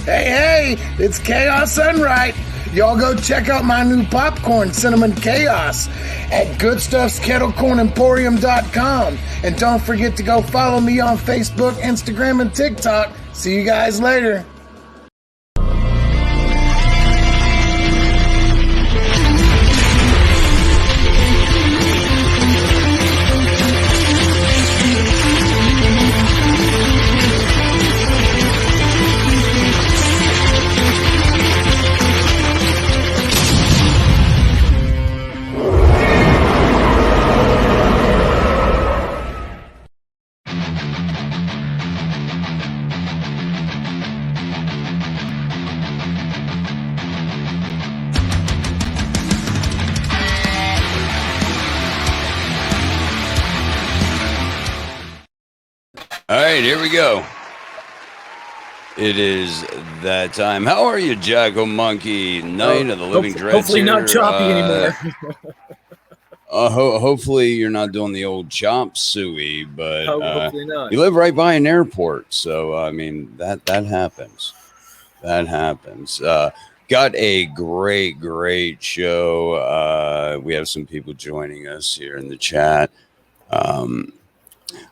Hey, it's Chaos Unright. Y'all go check out my new popcorn, Cinnamon Chaos, at goodstuffskettlecornemporium.com. And don't forget to go follow me on Facebook, Instagram, and TikTok. See you guys later. All right, here we go. It is that time. How are you, Jacko Monkey? Night of the Living Dreds. Hopefully not choppy anymore. Hopefully you're not doing the old chop suey, but hopefully not. You live right by an airport, so I mean that happens. That happens. Got a great show. We have some people joining us here in the chat.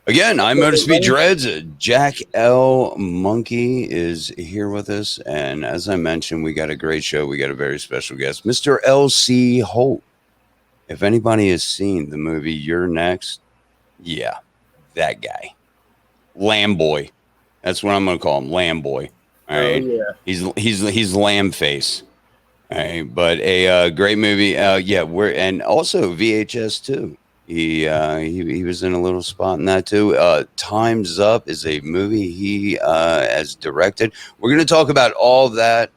Again, I'm Motorspeed Dreds. Jack L. Monkey is here with us. And as I mentioned, we got a great show. We got a very special guest, Mr. L.C. Holt. If anybody has seen the movie You're Next, yeah, that guy. Lamb Boy. That's what I'm going to call him, Lamb Boy. All right. Oh, yeah. He's Lamb Face. All right. But a great movie. And also VHS too. He was in a little spot in that too. Time's Up is a movie he has directed. We're going to talk about all that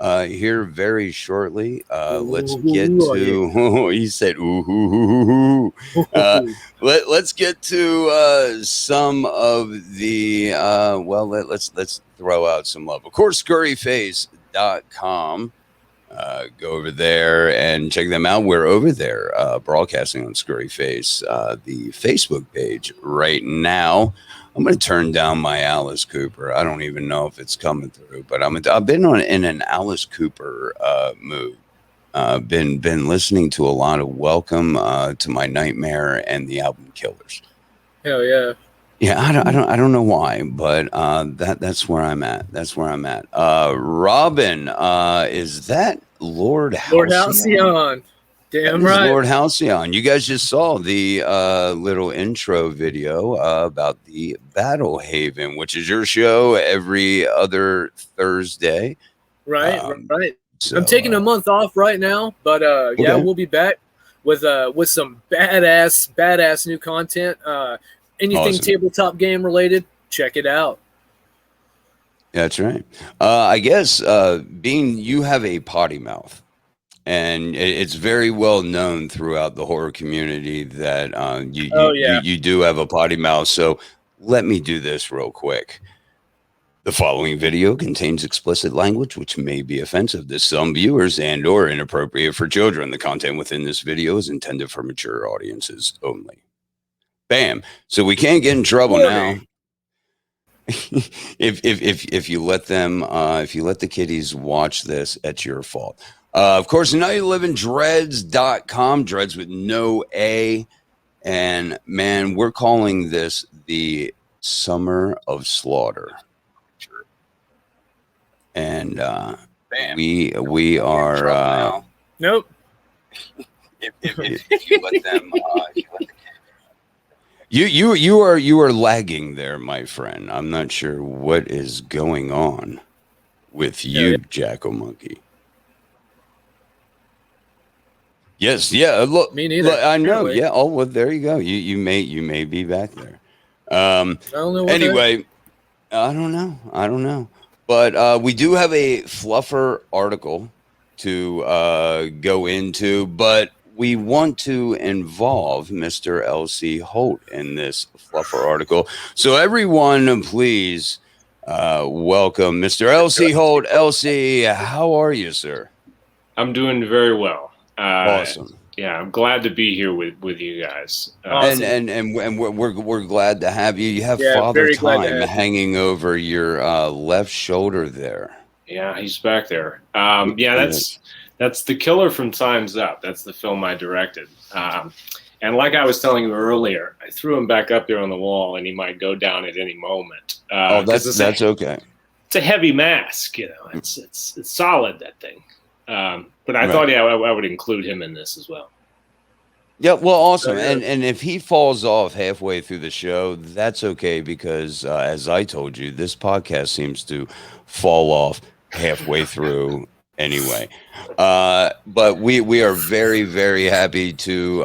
here very shortly. Let's get to. He said, "Ooh." Let's get to some of the. Let's throw out some love. Of course, Scurryface.com. Go over there and check them out. We're over there broadcasting on Scurryface, the Facebook page right now. I'm going to turn down my Alice Cooper. I don't even know if it's coming through, but I've been in an Alice Cooper mood. Been listening to a lot of Welcome to My Nightmare and the album Killers. Hell yeah. Yeah, I don't know why, but that's where I'm at. That's where I'm at. Robin, is that Lord Halcyon? Damn right. Lord Halcyon. You guys just saw the little intro video about the Battle Haven, which is your show every other Thursday. Right. So, I'm taking a month off right now, but yeah, we'll be back with some badass new content. Anything awesome. Tabletop game related, check it out. That's right. I guess being you have a potty mouth, and it's very well known throughout the horror community that you do have a potty mouth. So let me do this real quick. The following video contains explicit language which may be offensive to some viewers and or inappropriate for children. The content within this video is intended for mature audiences only. Bam. So we can't get in trouble now. if you let them if you let the kiddies watch this, it's your fault. Of course, now you live in Dreds.com, Dreds with no A. And man, we're calling this the Summer of Slaughter. And we are nope. If you let them You are lagging there, my friend. I'm not sure what is going on with you, Jacko Monkey. Yes, yeah. Look, me neither. Look, I know. Yeah. Oh, well, there you go. You may be back there. I don't know. Anyway, I don't know. But we do have a fluffer article to go into, but we want to involve Mr. L.C. Holt in this fluffer article. So everyone, please welcome Mr. L.C. Holt. L.C., how are you, sir? I'm doing very well. Awesome. Yeah, I'm glad to be here with you guys. Awesome. And we're glad to have you. You have Father Time hanging over your left shoulder there. Yeah, he's back there. That's The Killer from Time's Up. That's the film I directed. And like I was telling you earlier, I threw him back up there on the wall, and he might go down at any moment. That's okay. It's a heavy mask, It's solid, that thing. But I thought, I would include him in this as well. Yeah, well, awesome. And if he falls off halfway through the show, that's okay because, as I told you, this podcast seems to fall off halfway through anyway. But we are very, very happy to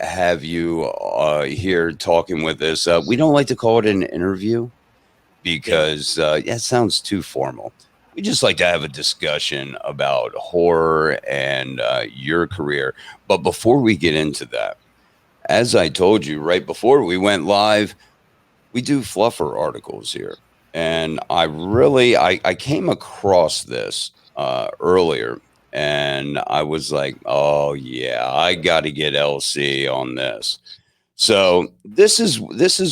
have you here talking with us. We don't like to call it an interview because it sounds too formal. We just like to have a discussion about horror and your career. But before we get into that, as I told you right before we went live, we do fluffer articles here. And I came across this earlier, and I was like, oh, yeah, I got to get LC on this. So this is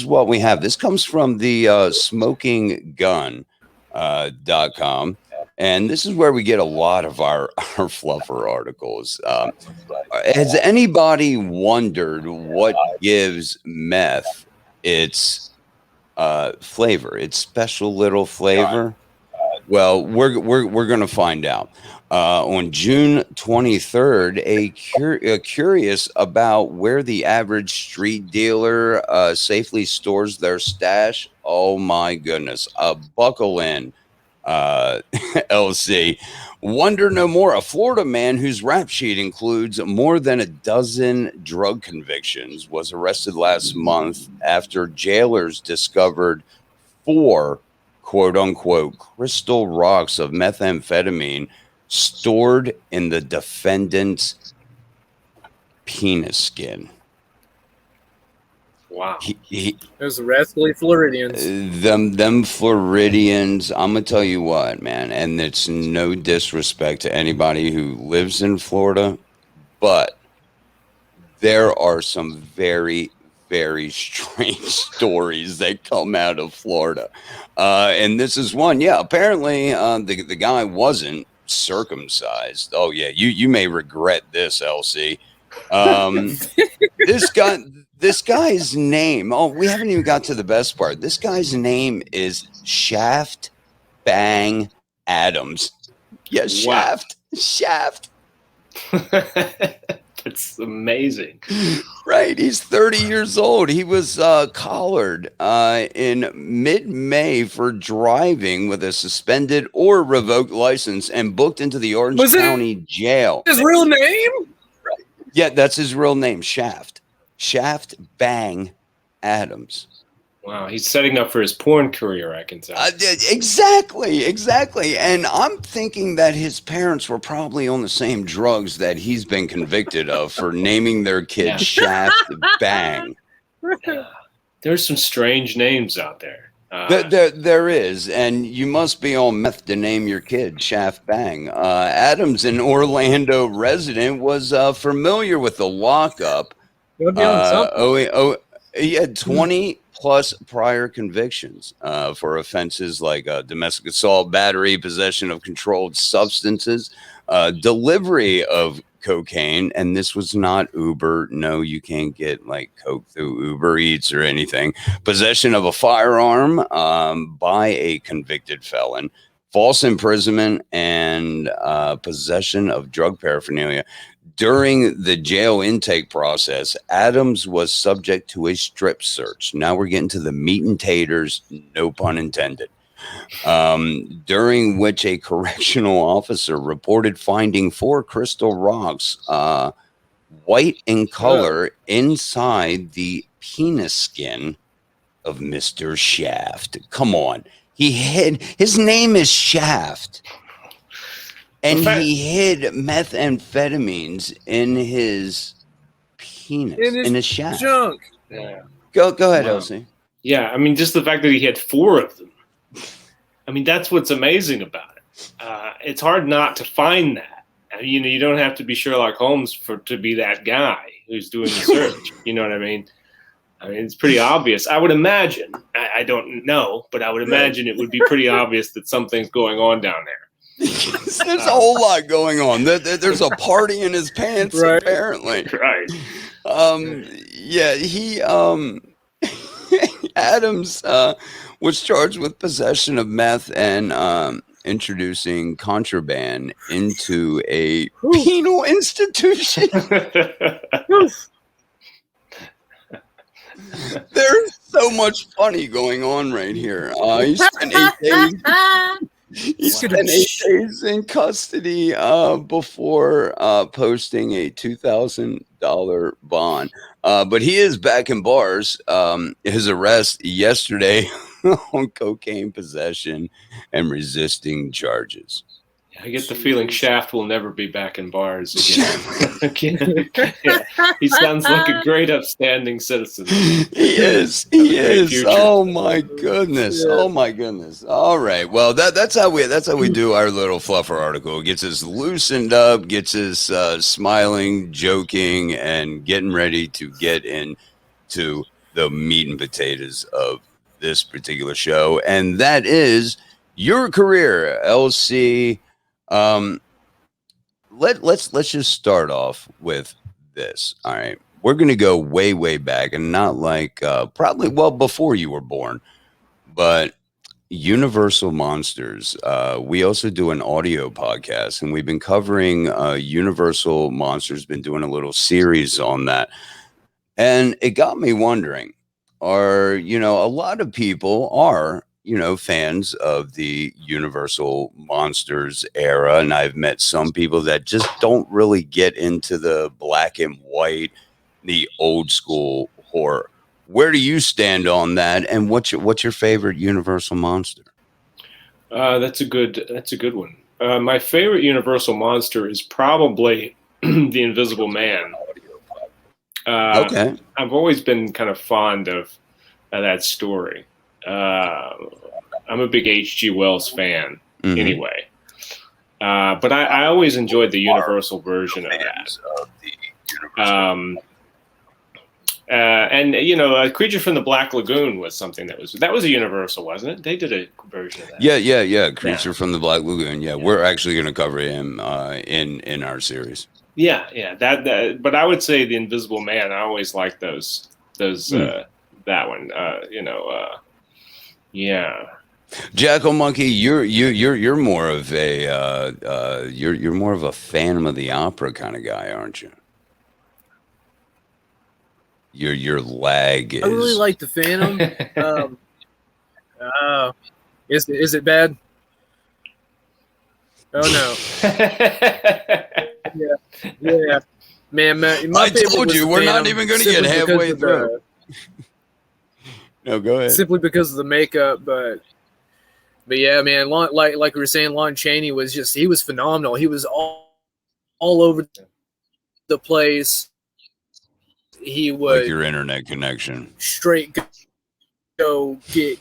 what we have. This comes from the smokinggun.com. And this is where we get a lot of our fluffer articles. Has anybody wondered what gives meth its flavor, its special little flavor? Well, we're going to find out. On June 23rd, curious about where the average street dealer safely stores their stash. Oh my goodness! Buckle in, LC. Wonder no more. A Florida man whose rap sheet includes more than a dozen drug convictions was arrested last month after jailers discovered 4 quote unquote crystal rocks of methamphetamine stored in the defendant's penis skin. Wow. Those rascally Floridians. Them Floridians, I'm going to tell you what, man, and it's no disrespect to anybody who lives in Florida, but there are some very, very strange stories that come out of Florida. And this is one. Yeah, apparently the guy wasn't circumcised. Oh, yeah, you may regret this, LC. This guy's name. Oh, we haven't even got to the best part. This guy's name is Shaft Bang Adams. Yeah, Shaft. Wow. Shaft. That's amazing. Right. He's 30 years old. He was collared in mid-May for driving with a suspended or revoked license and booked into the Orange County jail. His real name? Right. Yeah, that's his real name, Shaft. Shaft Bang Adams. Wow, he's setting up for his porn career, I can tell. Exactly. And I'm thinking that his parents were probably on the same drugs that he's been convicted of for naming their kid Shaft Bang. There's some strange names out there. There is, and you must be on meth to name your kid Shaft Bang. Adams, an Orlando resident, was familiar with the lockup. He had 20 plus prior convictions for offenses like domestic assault, battery, possession of controlled substances, delivery of cocaine. And this was not Uber. No, you can't get like coke through Uber Eats or anything. Possession of a firearm by a convicted felon, false imprisonment, and possession of drug paraphernalia. During the jail intake process, Adams was subject to a strip search. Now we're getting to the meat and taters, no pun intended, during which a correctional officer reported finding 4 crystal rocks, white in color, inside the penis skin of Mr. Shaft. Come on. His name is Shaft. And he hid methamphetamines in his penis, in his shaft. Junk. Yeah. Go ahead, Elsie. Yeah, I mean, just the fact that he had 4 of them. I mean, that's what's amazing about it. It's hard not to find that. You don't have to be Sherlock Holmes to be that guy who's doing the search. You know what I mean? I mean, it's pretty obvious. I would imagine. I don't know, but I would imagine it would be pretty obvious that something's going on down there. There's a whole lot going on. There's a party in his pants, Right. apparently. Right. Yeah, he Adams was charged with possession of meth and introducing contraband into a penal institution. There's so much funny going on right here. He spent 8 days. He spent 8 days in custody before posting a $2,000 bond. But he is back in bars. His arrest yesterday on cocaine possession and resisting charges. I get the feeling Shaft will never be back in bars again. Yeah. He sounds like a great, upstanding citizen. He is. He is. Oh my goodness. Oh my goodness. All right. Well, that's how we do our little fluffer article. It gets us loosened up, gets us smiling, joking, and getting ready to get into the meat and potatoes of this particular show, and that is your career, LC. Let's just start off with this. All right, we're gonna go way back, and not like probably before you were born, but Universal Monsters. We also do an audio podcast, and we've been covering Universal Monsters. Been doing a little series on that, and it got me wondering: a lot of people are fans of the Universal Monsters era, and I've met some people that just don't really get into the black and white, the old school horror. Where do you stand on that, and what's your favorite Universal monster? That's a good one. My favorite Universal monster is probably the Invisible Man. Okay, I've always been kind of fond of that story. I'm a big H.G. Wells fan, anyway. But I always enjoyed the Universal version of that. And A Creature from the Black Lagoon was something that was a Universal, wasn't it? They did a version of that. Yeah. Creature from the Black Lagoon. Yeah, we're actually going to cover him in our series. Yeah. That. But I would say the Invisible Man. I always liked those. That one. Yeah. Jackal Monkey, you're more of a you're more of a Phantom of the Opera kind of guy, aren't you? Your lag is. I really like the Phantom. Is it bad? Oh no. Yeah. Man, I told you we're not even going to get halfway through. No, go ahead. Simply because of the makeup, but yeah, man. Like we were saying, Lon Chaney was phenomenal. He was all over the place. He would like your internet connection. Straight go get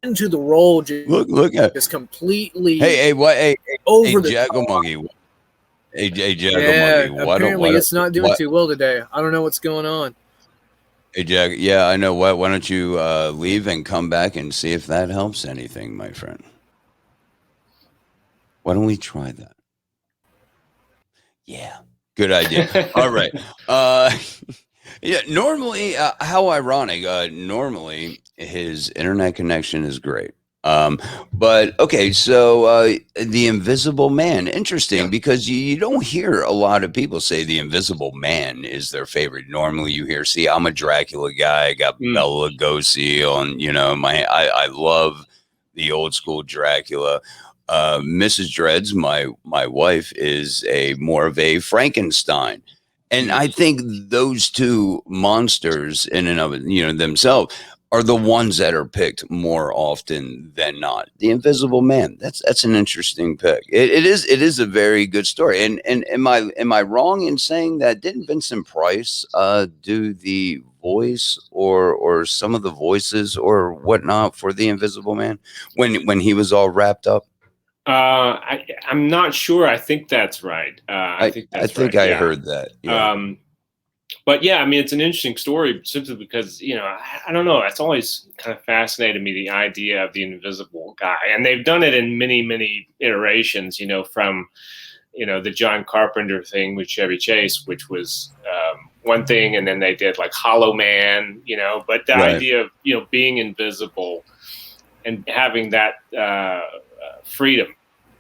into the role. Look at just completely. Hey, over the Jackal Monkey. Hey, Jackal Monkey. Apparently, it's not doing too well today. I don't know what's going on. Hey, Jack. Yeah, I know. Why don't you leave and come back and see if that helps anything, my friend? Why don't we try that? Yeah, good idea. All right. Yeah, normally, how ironic. Normally, his internet connection is great. But okay, so the Invisible Man, interesting, because you don't hear a lot of people say the Invisible Man is their favorite. Normally you hear, see, I'm a Dracula guy. I got Bela Lugosi on, I love the old school Dracula. Mrs. Dreds, my wife, is more of a Frankenstein. And I think those two monsters in and of themselves are the ones that are picked more often than not. The Invisible Man. That's an interesting pick. It is a very good story. And am I wrong in saying that didn't Vincent Price do the voice or some of the voices or whatnot for the Invisible Man when he was all wrapped up? I'm not sure. I think that's right. I think I I heard that. Yeah. But yeah, I mean, it's an interesting story simply because, I don't know. It's always kind of fascinated me, the idea of the invisible guy. And they've done it in many, many iterations, from, the John Carpenter thing with Chevy Chase, which was one thing. And then they did like Hollow Man, but the idea of, being invisible and having that freedom,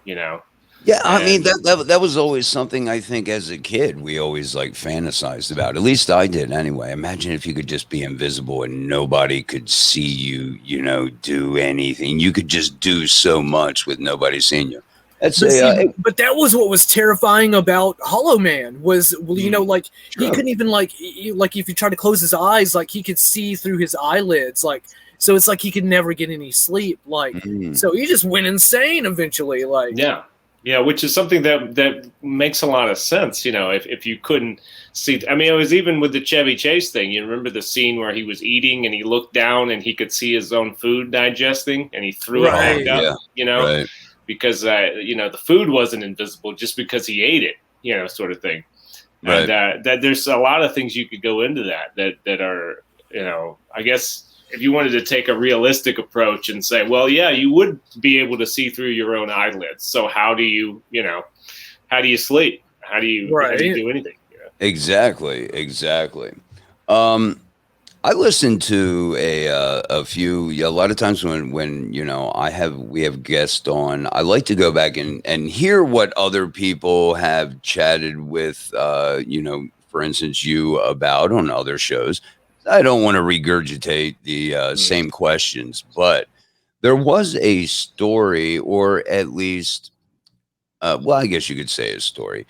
Yeah, I mean that was always something I think as a kid we always like fantasized about. At least I did anyway. Imagine if you could just be invisible and nobody could see you, do anything. You could just do so much with nobody seeing you. But that was what was terrifying about Hollow Man was, like he couldn't even like if you try to close his eyes, like he could see through his eyelids, like. So it's like he could never get any sleep, like. So he just went insane eventually, like. Yeah, which is something that makes a lot of sense, if you couldn't see. I mean, it was even with the Chevy Chase thing. You remember the scene where he was eating and he looked down and he could see his own food digesting and he threw it back up, because, the food wasn't invisible just because he ate it, sort of thing. Right. And that there's a lot of things you could go into that are, I guess, if you wanted to take a realistic approach and say, well, yeah, you would be able to see through your own eyelids. So how do you sleep? How do you do anything? Exactly. I listen to a lot of times when we have guests on, I like to go back and hear what other people have chatted with, for instance, you about on other shows. I don't want to regurgitate the same questions, but there was a story, or at least, I guess you could say a story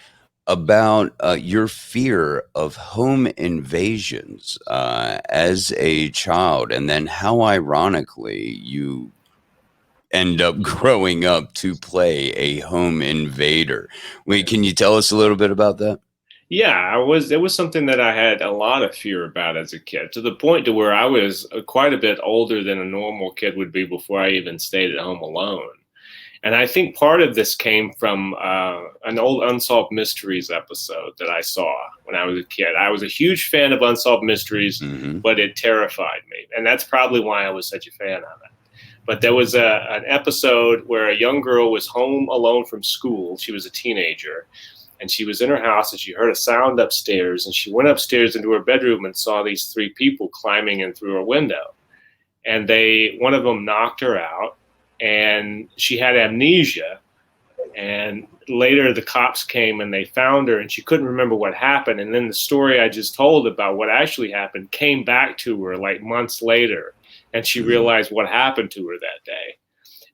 about your fear of home invasions as a child, and then how ironically you end up growing up to play a home invader. Wait, can you tell us a little bit about that? Yeah, it was something that I had a lot of fear about as a kid, to the point to where I was quite a bit older than a normal kid would be before I even stayed at home alone. And I think part of this came from an old Unsolved Mysteries episode that I saw when I was a kid. I was a huge fan of Unsolved Mysteries, but it terrified me. And that's probably why I was such a fan of it. But there was an episode where a young girl was home alone from school. She was a teenager. And she was in her house and she heard a sound upstairs. And she went upstairs into her bedroom and saw these three people climbing in through her window. And one of them knocked her out. And she had amnesia. And later the cops came and they found her and she couldn't remember what happened. And then the story I just told about what actually happened came back to her like months later. And she realized what happened to her that day.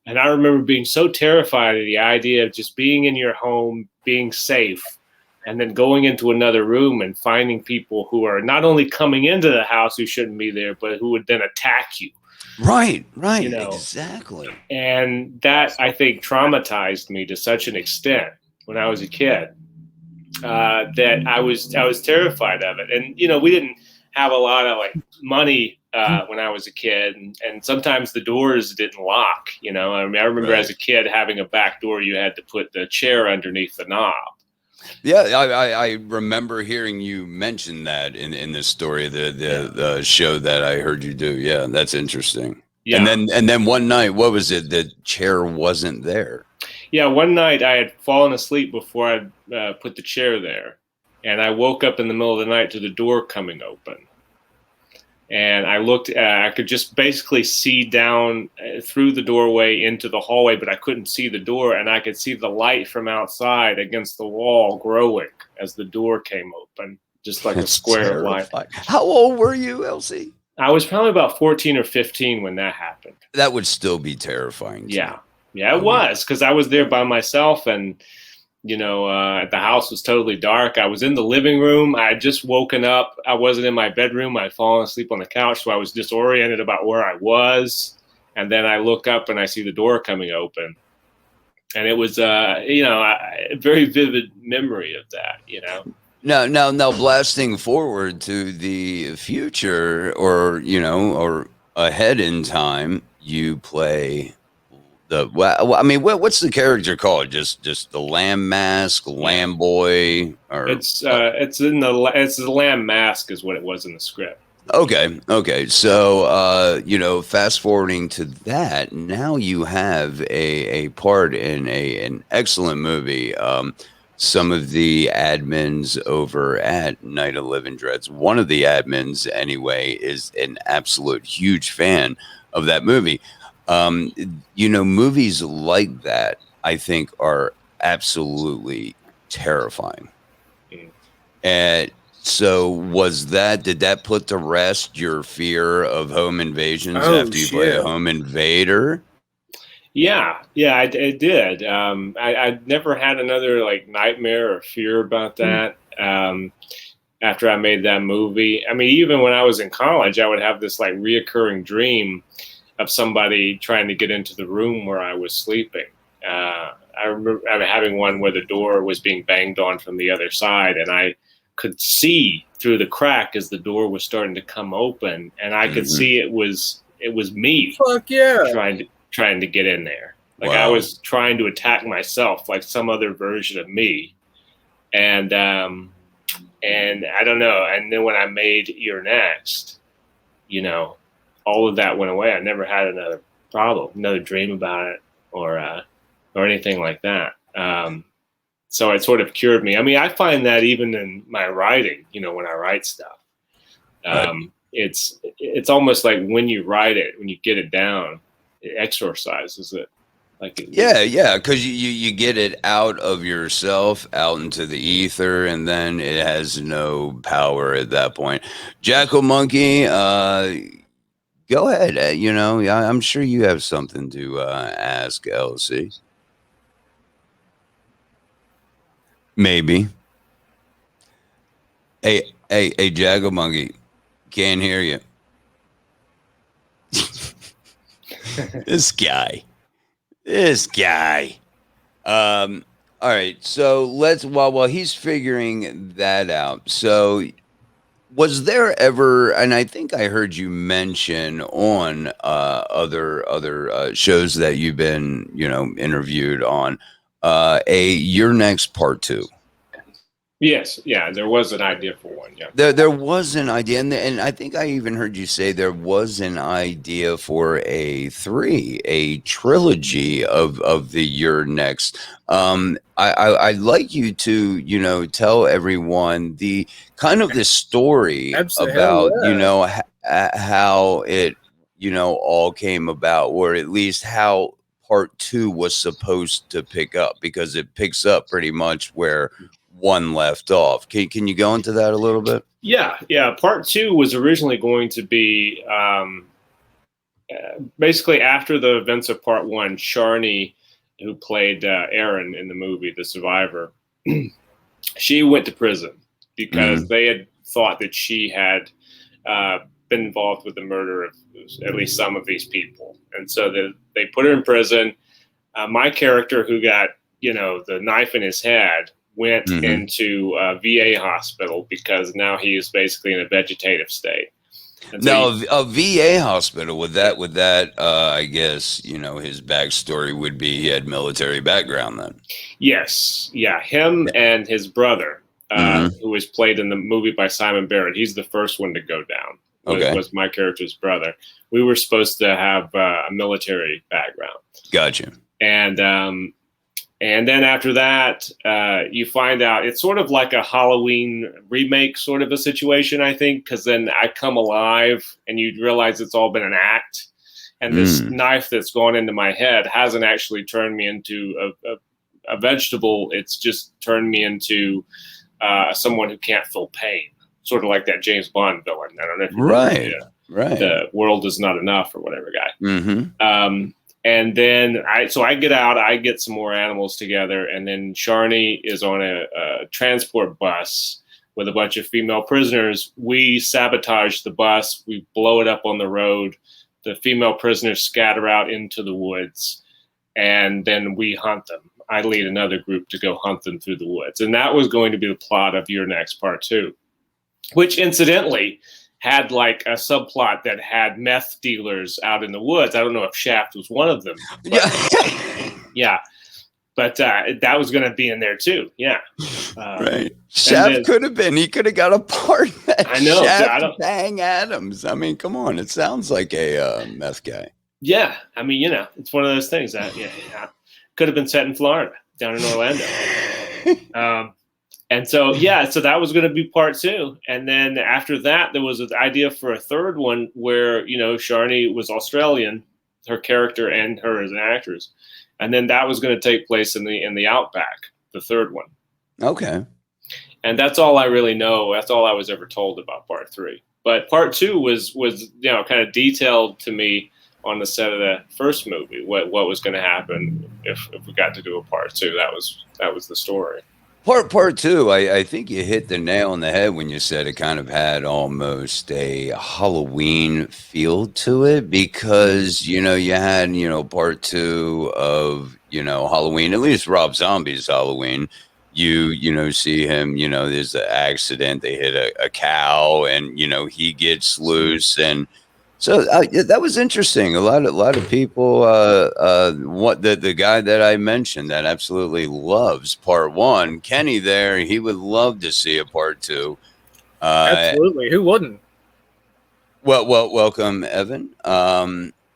And I remember being so terrified of the idea of just being in your home, being safe, and then going into another room and finding people who are not only coming into the house who shouldn't be there, but who would then attack you. Right, exactly. And that, I think, traumatized me to such an extent when I was a kid that I was terrified of it. And, we didn't have a lot of like money when I was a kid, and sometimes the doors didn't lock. I mean, I remember as a kid having a back door, you had to put the chair underneath the knob. Yeah, I remember hearing you mention that in this story, the show that I heard you do. Yeah, that's interesting. Yeah. And then one night, what was it? The chair wasn't there. Yeah, one night I had fallen asleep before I put the chair there, and I woke up in the middle of the night to the door coming open. And I looked, I could just basically see down through the doorway into the hallway, but I couldn't see the door. And I could see the light from outside against the wall growing as the door came open, just like a square of light. How old were you, Elsie? I was probably about 14 or 15 when that happened. That would still be terrifying. Yeah. Yeah, it was, because I was there by myself and the house was totally dark. I was in the living room. I had just woken up. I wasn't in my bedroom. I had fallen asleep on the couch, so I was disoriented about where I was. And then I look up and I see the door coming open. And it was, a very vivid memory of that, Now, blasting forward to the future or ahead in time, you play I mean, what's the character called? Just the Lamb Mask, Lamb Boy, or it's the Lamb Mask is what it was in the script. Okay. So, fast forwarding to that, now you have a part in an excellent movie. Some of the admins over at Night of Living Dreads, one of the admins anyway, is an absolute huge fan of that movie. Movies like that, I think, are absolutely terrifying. And so did that put to rest your fear of home invasions after you play a home invader? Yeah, it did. I'd never had another like nightmare or fear about that. After I made that movie, I mean, even when I was in college, I would have this like reoccurring dream of somebody trying to get into the room where I was sleeping. I remember having one where the door was being banged on from the other side, and I could see through the crack as the door was starting to come open, and I could see it was me. Fuck yeah! Trying to get in there. Like I was trying to attack myself, like some other version of me. And I don't know. And then when I made You're Next, all of that went away. I never had another problem, another dream about it, or anything like that. So it sort of cured me. I mean, I find that even in my writing, when I write stuff, it's almost like when you write it, when you get it down, it exorcises it. Because you get it out of yourself, out into the ether, and then it has no power at that point. Jackal Monkey, go ahead. I'm sure you have something to ask LC. Maybe. Hey, Jackal Monkey, can't hear you. This guy. All right. So while he's figuring that out. So was there ever, and I think I heard you mention on other shows that you've been, interviewed on, Your Next Part 2. Yes, yeah, there was an idea for one. Yeah, there was an idea, and I think I even heard you say there was an idea for a trilogy of the Your Next. I'd like you to tell everyone the kind of the story about how it all came about, or at least how Part 2 was supposed to pick up, because it picks up pretty much where one left off. Can you go into that a little bit? Yeah. Part 2 was originally going to be basically after the events of Part 1. Sharni, who played Erin in the movie The Survivor, she went to prison because they had thought that she had been involved with the murder of at least some of these people, and so they put her in prison. My character, who got the knife in his head, went into a VA hospital because now he is basically in a vegetative state. And so a VA hospital with that, I guess, his backstory would be he had military background then. Yes. Yeah. Him and his brother, who was played in the movie by Simon Barrett. He's the first one to go down. Was my character's brother. We were supposed to have a military background. Gotcha. And then after that, you find out it's sort of like a Halloween remake sort of a situation, I think, because then I come alive and you realize it's all been an act. And this knife that's gone into my head hasn't actually turned me into a vegetable. It's just turned me into someone who can't feel pain, sort of like that James Bond villain. I don't know if you remember, right. The world is not enough or whatever guy. And then I get out, I get some more animals together, and then Sharni is on a transport bus with a bunch of female prisoners. We sabotage the bus, we blow it up on the road. The female prisoners scatter out into the woods, and then we hunt them. I lead another group to go hunt them through the woods. And that was going to be the plot of Your Next Part 2, which incidentally had like a subplot that had meth dealers out in the woods. I don't know if Shaft was one of them. Yeah. But that was going to be in there too. Yeah. Right. Shaft could have been. He could have got a part of that. I know. Shaft Bang Adams. I mean, come on. It sounds like a meth guy. Yeah. I mean, it's one of those things that could have been set in Florida, down in Orlando. And so, so that was going to be part 2. And then after that, there was an idea for a third one where, Sharni was Australian, her character and her as an actress. And then that was going to take place in the Outback, the third one. Okay. And that's all I really know. That's all I was ever told about part 3. But part 2 was kind of detailed to me on the set of the first movie. What was going to happen if we got to do a part 2? That was the story. Part 2, I think you hit the nail on the head when you said it kind of had almost a Halloween feel to it, because, you had, part 2 of, Halloween, at least Rob Zombie's Halloween. You see him, there's an accident, they hit a cow and, he gets loose. And so that was interesting. A lot of people, what the guy that I mentioned that absolutely loves part 1, Kenny there, he would love to see a part 2. Absolutely. Who wouldn't? Well, welcome, Evan.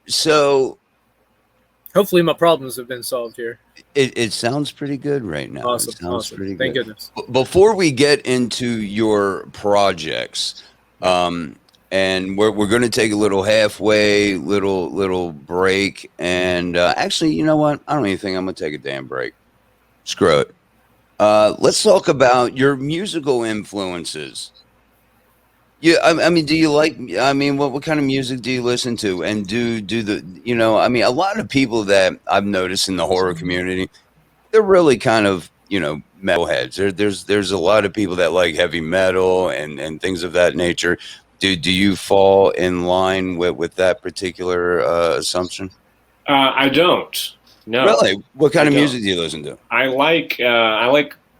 So hopefully my problems have been solved here. It sounds pretty good right now. Awesome. It sounds pretty good. Thank goodness. Before we get into your projects, and we're going to take a little halfway, little break. And actually, you know what? I don't even think I'm going to take a damn break. Screw it. Let's talk about your musical influences. Yeah, I mean, do you like? I mean, what kind of music do you listen to? And do the I mean, a lot of people that I've noticed in the horror community, they're really kind of metalheads. There's a lot of people that like heavy metal and things of that nature. Do you fall in line with that particular assumption? I don't. No. Really? What kind of music do you listen to? I like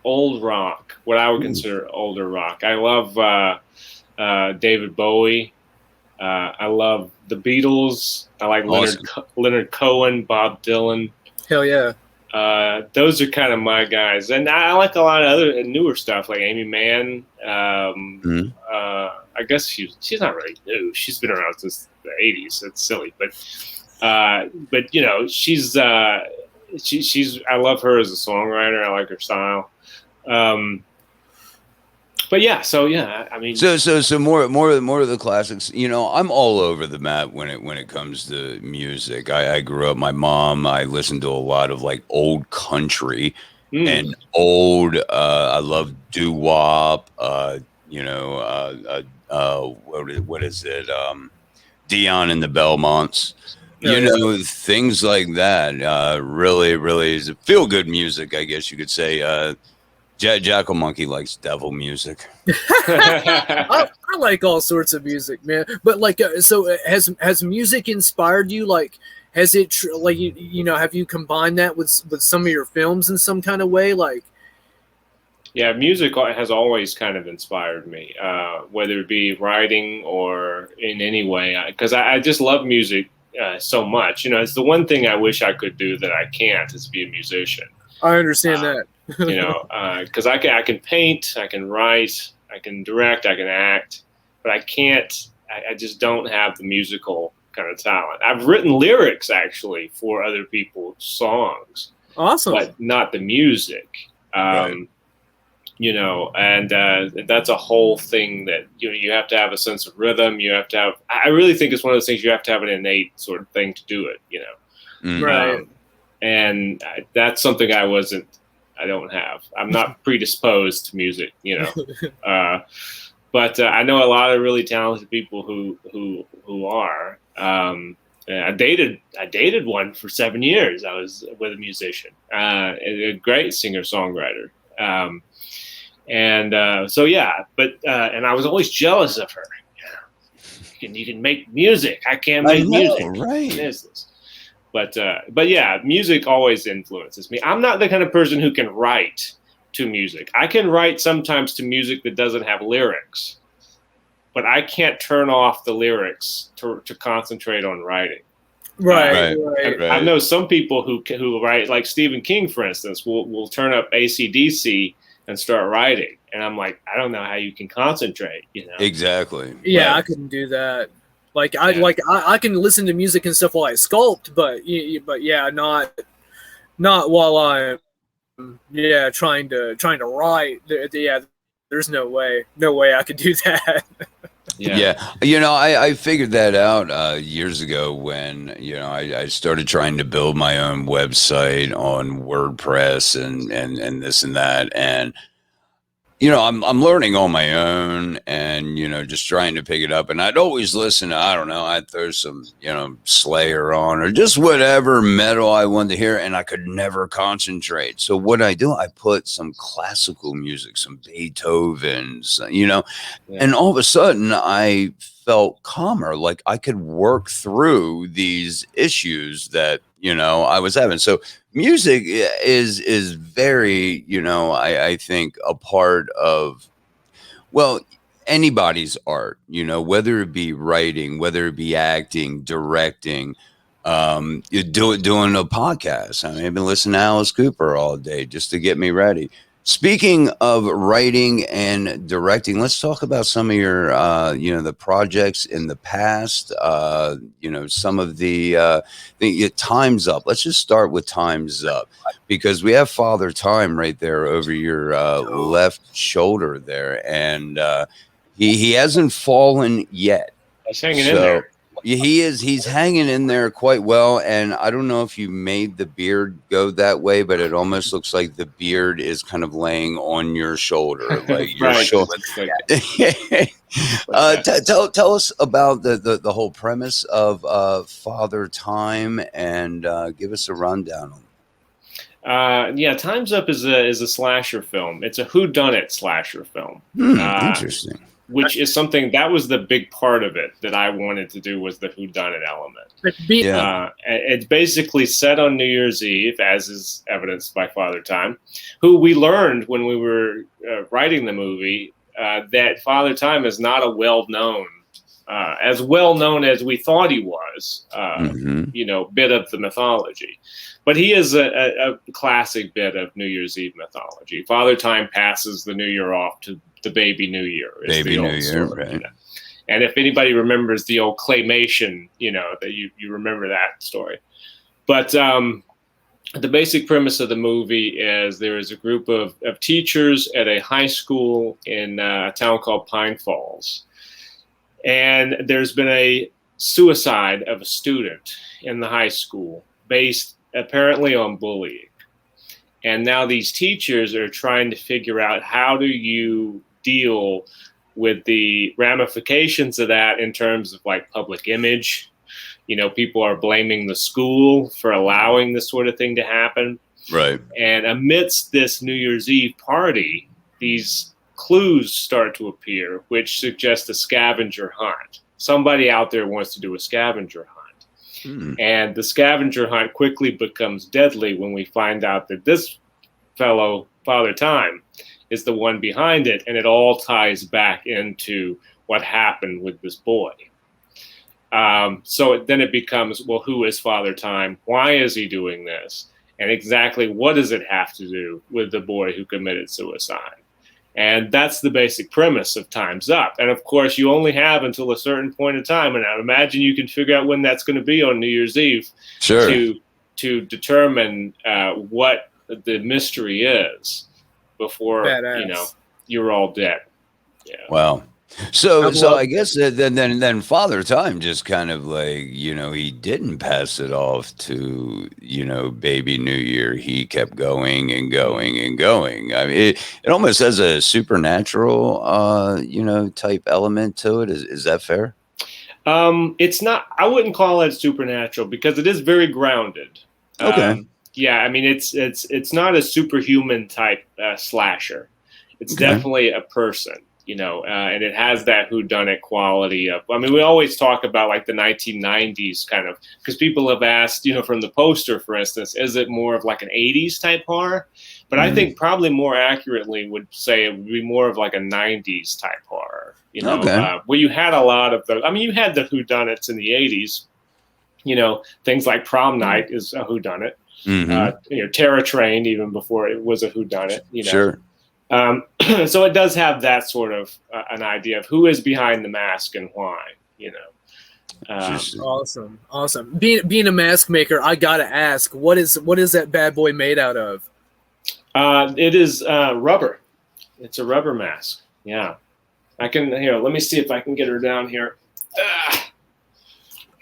old rock, what I would consider older rock. I love David Bowie. I love the Beatles. I like awesome. Leonard Cohen, Bob Dylan. Hell yeah. Those are kind of my guys. And I like a lot of other newer stuff like Amy Mann. I guess she's not really new. She's been around since the 80s. It's silly, but she's I love her as a songwriter. I like her style. But yeah, I mean, so more of the classics. I'm all over the map when it comes to music. I grew up. My mom. I listened to a lot of like old country and old. I love doo wop. What is it? Dion and the Belmonts. Things like that. Really is feel good music, I guess you could say. Jackal Monkey likes devil music. I like all sorts of music, man. But like, so has music inspired you? Like, has it have you combined that with some of your films in some kind of way? Like, yeah, music has always kind of inspired me, whether it be writing or in any way, because I just love music so much. It's the one thing I wish I could do that I can't, is be a musician. I understand that. Because I can paint, I can write, I can direct, I can act, but I can't. I just don't have the musical kind of talent. I've written lyrics actually for other people's songs. Awesome, but not the music. Right. And that's a whole thing that you have to have a sense of rhythm. You have to have. I really think it's one of those things you have to have an innate sort of thing to do it. Right. And that's something I don't have. I'm not predisposed to music, but I know a lot of really talented people who are. I dated one for 7 years. I was with a musician, a great singer songwriter. And I was always jealous of her. You can make music. I can't make music. Right. But yeah, music always influences me. I'm not the kind of person who can write to music. I can write sometimes to music that doesn't have lyrics. but I can't turn off the lyrics to concentrate on writing. Right. I know some people who write, like Stephen King, for instance, will turn up AC/DC and start writing, and I'm like, I don't know how you can concentrate. Exactly. Yeah, I couldn't do that. I can listen to music and stuff while I sculpt, but yeah, not while I'm trying to write. Yeah, there's no way I could do that. Yeah. I figured that out years ago when, I started trying to build my own website on WordPress and this and that. And, I'm learning on my own and, just trying to pick it up. And I'd always listen to, I don't know, I'd throw some, Slayer on or just whatever metal I wanted to hear. And I could never concentrate. So what I do, I put some classical music, some Beethoven's, and all of a sudden I felt calmer. Like I could work through these issues that, I was having. So music is very, I think a part of, well, anybody's art, whether it be writing, whether it be acting, directing, you're doing a podcast. I mean, I've been listening to Alice Cooper all day just to get me ready. Speaking of writing and directing, let's talk about some of your, the projects in the past, some of the Time's Up. Let's just start with Time's Up because we have Father Time right there over your left shoulder there. And he hasn't fallen yet. He's hanging in there. He is. He's hanging in there quite well. And I don't know if you made the beard go that way, but it almost looks like the beard is kind of laying on your shoulder, like your shoulder. Tell us about the whole premise of Father Time and give us a rundown on it. Time's Up is a slasher film. It's a whodunit slasher film. Interesting. Which is something that was the big part of it that I wanted to do was the whodunit element. It's basically set on New Year's Eve, as is evidenced by Father Time, who we learned when we were writing the movie that Father Time is not a as well known as we thought he was, bit of the mythology. But he is a classic bit of New Year's Eve mythology. Father Time passes the New Year off to the Baby New Year. Baby New Year, right. And if anybody remembers the old claymation, that you remember that story. But the basic premise of the movie is there is a group of teachers at a high school in a town called Pine Falls. And there's been a suicide of a student in the high school based apparently on bullying. And now these teachers are trying to figure out how do you deal with the ramifications of that in terms of like public image. People are blaming the school for allowing this sort of thing to happen. Right. And amidst this New Year's Eve party, these clues start to appear, which suggest a scavenger hunt. Somebody out there wants to do a scavenger hunt. And the scavenger hunt quickly becomes deadly when we find out that this fellow, Father Time, is the one behind it, and it all ties back into what happened with this boy. So then it becomes, well, who is Father Time? Why is he doing this? And exactly what does it have to do with the boy who committed suicide? And that's the basic premise of Time's Up. And of course, you only have until a certain point in time. And I imagine you can figure out when that's going to be on New Year's Eve to determine what the mystery is before, you're all dead. Yeah. Wow. So I guess then Father Time just kind of like, he didn't pass it off to, Baby New Year. He kept going and going and going. I mean, it almost has a supernatural, type element to it. Is that fair? It's not, I wouldn't call it supernatural because it is very grounded. Okay. I mean, it's not a superhuman type slasher. It's definitely a person. and it has that whodunit quality of, I mean, we always talk about like the 1990s kind of, because people have asked, from the poster, for instance, is it more of like an 80s type horror? But I think probably more accurately would say it would be more of like a 90s type horror, where you had a lot of the, I mean, you had the whodunits in the 80s, things like Prom Night is a whodunit, Terror Train, even before it was a whodunit, Sure. So it does have that sort of an idea of who is behind the mask and why, Awesome. Being a mask maker, I gotta ask, what is that bad boy made out of? It is rubber. It's a rubber mask. Yeah, I can. Let me see if I can get her down here.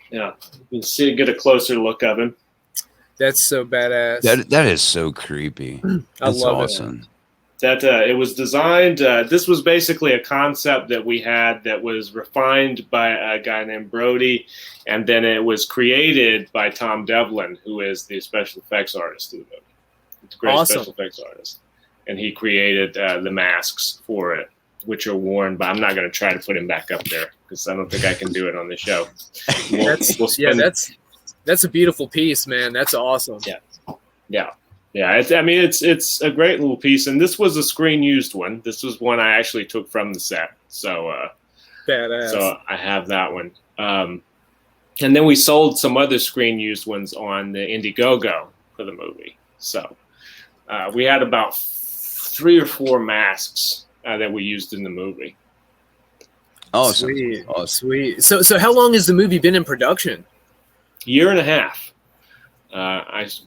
Yeah, you can get a closer look of him. That's so badass. That is so creepy. That's awesome. That it was designed. This was basically a concept that we had that was refined by a guy named Brody, and then it was created by Tom Devlin, who is the special effects artist in the movie. It's a great special effects artist, and he created the masks for it, which are worn by. I'm not going to try to put him back up there because I don't think I can do it on the show. That's a beautiful piece, man. That's awesome. Yeah. It's a great little piece, and this was a screen used one. This was one I actually took from the set, so badass. So I have that one, and then we sold some other screen used ones on the Indiegogo for the movie. So we had about 3 or 4 masks that we used in the movie. Awesome. Sweet. So how long has the movie been in production? Year and a half.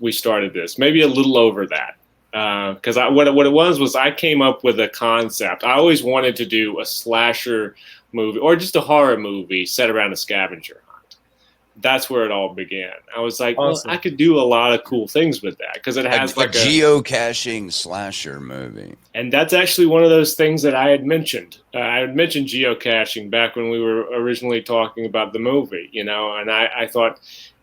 We started this, maybe a little over that, because what it was I came up with a concept. I always wanted to do a slasher movie or just a horror movie set around a scavenger hunt. That's where it all began. I was like, well, I could do a lot of cool things with that because it has like a geocaching slasher movie. And that's actually one of those things that I had mentioned. I had mentioned geocaching back when we were originally talking about the movie, and I thought,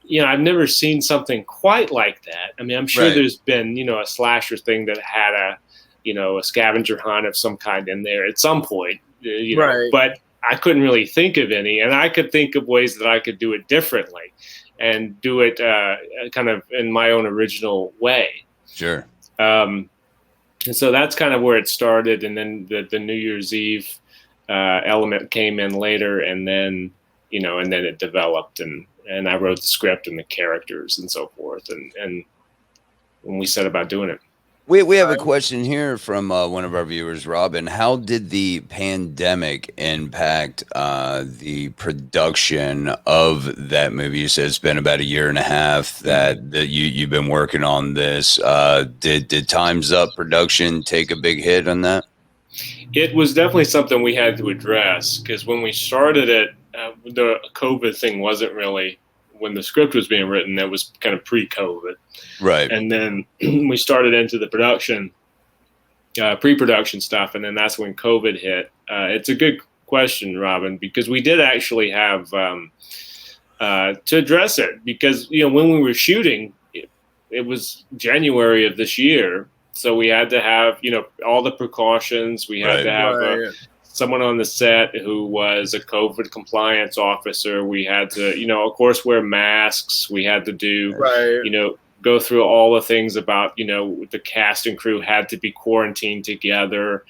I've never seen something quite like that. I mean, I'm sure there's been, a slasher thing that had a scavenger hunt of some kind in there at some point, but I couldn't really think of any, and I could think of ways that I could do it differently and do it kind of in my own original way. Sure. And so that's kind of where it started. And then the New Year's Eve element came in later, and then, and then it developed, and I wrote the script and the characters and so forth. And when we set about doing it. We have a question here from one of our viewers, Robin. How did the pandemic impact the production of that movie? You said it's been about 1.5 years that you've been working on this. Did Time's Up production take a big hit on that? It was definitely something we had to address because when we started it, the COVID thing wasn't really, when the script was being written, that was kind of pre-COVID. Right. And then we started into the production, pre-production stuff, and then that's when COVID hit. It's a good question, Robin, because we did actually have to address it because, when we were shooting, it was January of this year. So we had to have, all the precautions. We had to have someone on the set who was a COVID compliance officer. We had to, of course, wear masks. We had to do, go through all the things about, the cast and crew had to be quarantined together.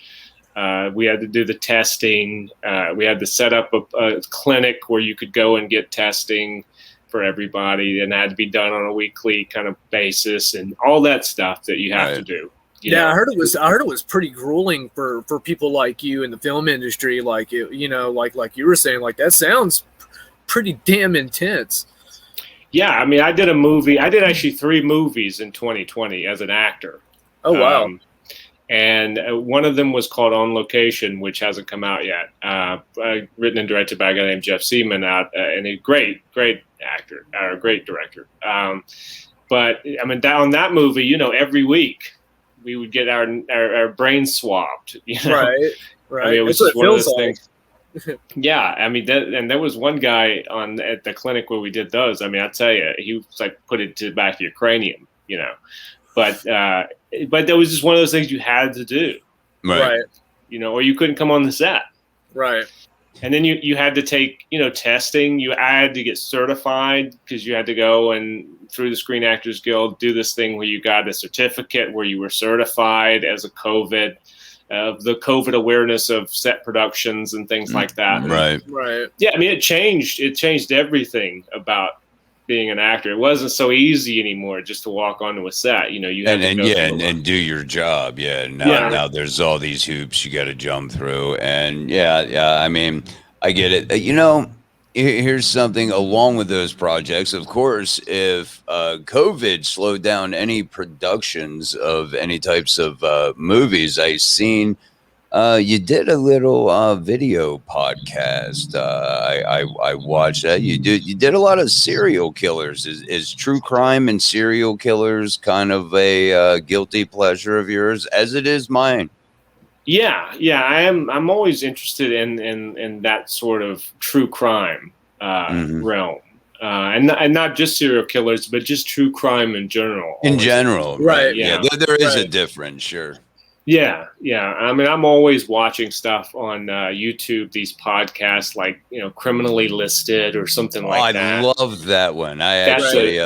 We had to do the testing. We had to set up a clinic where you could go and get testing for everybody, and that had to be done on a weekly kind of basis and all that stuff that you have to do. I heard it was pretty grueling for people like you in the film industry. Like, like you were saying, like that sounds pretty damn intense. Yeah, I mean, I did actually 3 movies in 2020 as an actor. Oh, wow. And one of them was called On Location, which hasn't come out yet. Written and directed by a guy named Jeff Seaman, and a great actor, or a great director. But I mean, on that movie, every week we would get our brains swabbed. Right. I mean, it was just one of those things. Yeah, I mean, and there was one guy at the clinic where we did those. I mean, I tell you, he was like, put it to the back of your cranium, But there was just one of those things you had to do, right? Or you couldn't come on the set, Right. And then you had to take, testing. You had to get certified because you had to go and through the Screen Actors Guild do this thing where you got a certificate where you were certified as a COVID, the COVID awareness of set productions and things like that. Right. Right. Yeah, I mean, it changed everything about being an actor. It wasn't so easy anymore just to walk onto a set. You had and do your job. Yeah. Now there's all these hoops you got to jump through, and yeah. I mean, I get it. Here's something along with those projects. Of course, if COVID slowed down any productions of any types of movies, I've seen. You did a little video podcast. I watched that. You did a lot of serial killers. Is true crime and serial killers kind of a guilty pleasure of yours, as it is mine? Yeah. I am. I'm always interested in that sort of true crime realm, and not just serial killers, but just true crime in general. In general, right? Yeah, there is a difference, sure. Yeah. I mean, I'm always watching stuff on YouTube, these podcasts like, Criminally Listed or something like that. I love that one. I actually,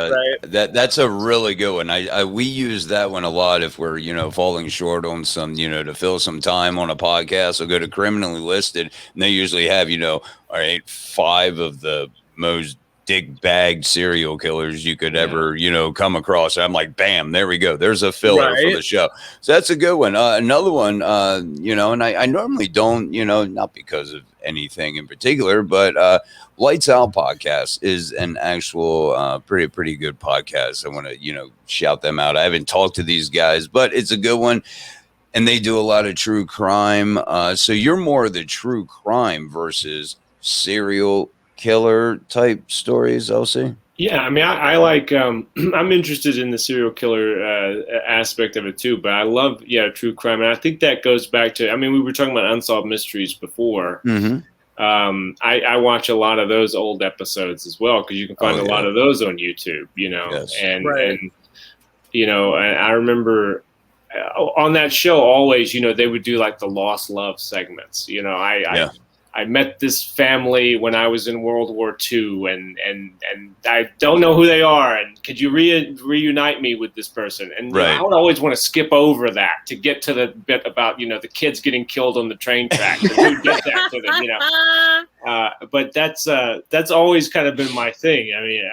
that's a really good one. We use that one a lot if we're, falling short on some, to fill some time on a podcast. We'll go to Criminally Listed, and they usually have, all right, 5 of the most dick-bagged serial killers you could ever, come across. I'm like, bam, there we go. There's a filler for the show. So that's a good one. Another one, and I normally don't, not because of anything in particular, but Lights Out Podcast is an actual pretty good podcast. I want to, shout them out. I haven't talked to these guys, but it's a good one. And they do a lot of true crime. So you're more of the true crime versus serial killer type stories, Elsie? Yeah, I mean, I like. I'm interested in the serial killer aspect of it too, but I love, true crime, and I think that goes back to. I mean, we were talking about unsolved mysteries before. Mm-hmm. I watch a lot of those old episodes as well because you can find a lot of those on YouTube. And I remember on that show always, they would do like the lost love segments. I met this family when I was in World War II, and I don't know who they are. And could you reunite me with this person? And I would always want to skip over that to get to the bit about the kids getting killed on the train tracks. Get that to them, but that's always kind of been my thing. I mean,